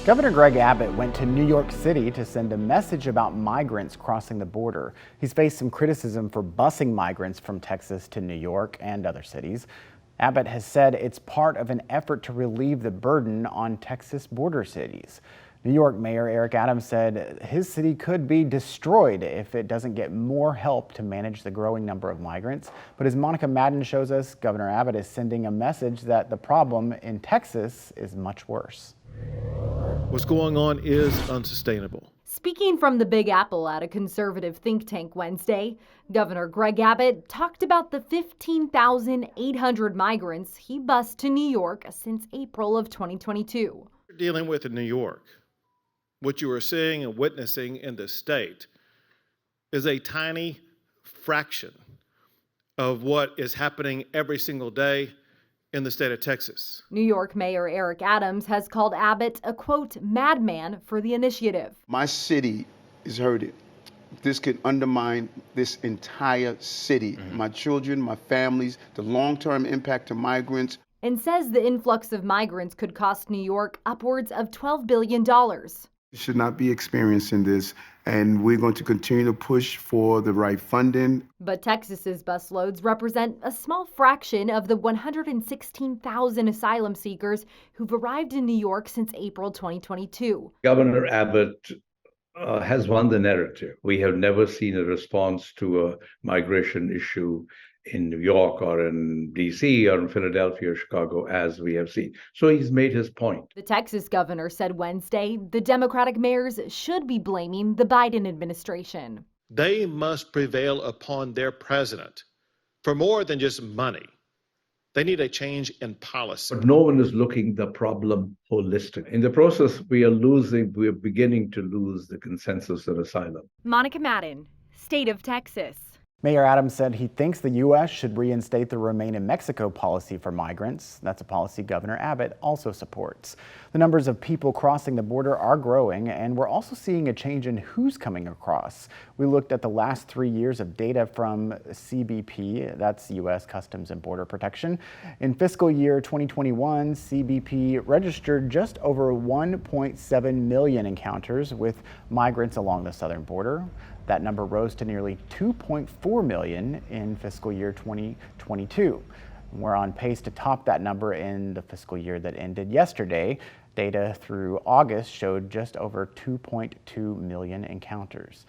Governor Greg Abbott went to New York City to send a message about migrants crossing the border. He's faced some criticism for busing migrants from Texas to New York and other cities. Abbott has said it's part of an effort to relieve the burden on Texas border cities. New York Mayor Eric Adams said his city could be destroyed if it doesn't get more help to manage the growing number of migrants. But as Monica Madden shows us, Governor Abbott is sending a message that the problem in Texas is much worse. What's going on is unsustainable. Speaking from the Big Apple at a conservative think tank Wednesday, Governor Greg Abbott talked about the 15,800 migrants he bused to New York since April of 2022. We're dealing with in New York. What you are seeing and witnessing in the state is a tiny fraction of what is happening every single day in the state of Texas. New York Mayor Eric Adams has called Abbott a, quote, madman for the initiative. My city is hurting. This could undermine this entire city. My children, my families, the long-term impact to migrants. And says the influx of migrants could cost New York upwards of $12 billion. We should not be experiencing this, and we're going to continue to push for the right funding. But Texas's busloads represent a small fraction of the 116,000 asylum seekers who've arrived in New York since April 2022. Governor Abbott has won the narrative. We have never seen a response to a migration issue in New York or in D.C. or in Philadelphia or Chicago as we have seen. So he's made his point. The Texas governor said Wednesday the Democratic mayors should be blaming the Biden administration. They must prevail upon their president for more than just money. They need a change in policy. But no one is looking at the problem holistically. In the process, we are beginning to lose the consensus of asylum. Monica Madden, State of Texas. Mayor Adams said he thinks the U.S. should reinstate the Remain in Mexico policy for migrants. That's a policy Governor Abbott also supports. The numbers of people crossing the border are growing, and we're also seeing a change in who's coming across. We looked at the last 3 years of data from CBP, that's U.S. Customs and Border Protection. In fiscal year 2021, CBP registered just over 1.7 million encounters with migrants along the southern border. That number rose to nearly 2.4 million in fiscal year 2022. We're on pace to top that number in the fiscal year that ended yesterday. Data through August showed just over 2.2 million encounters.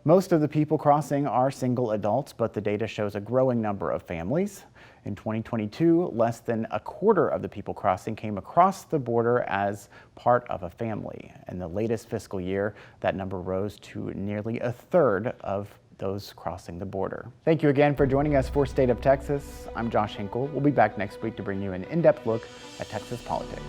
Most of the people crossing are single adults, but the data shows a growing number of families. In 2022, less than a quarter of the people crossing came across the border as part of a family. In the latest fiscal year, that number rose to nearly a third of those crossing the border. Thank you again for joining us for State of Texas. I'm Josh Hinkle. We'll be back next week to bring you an in-depth look at Texas politics.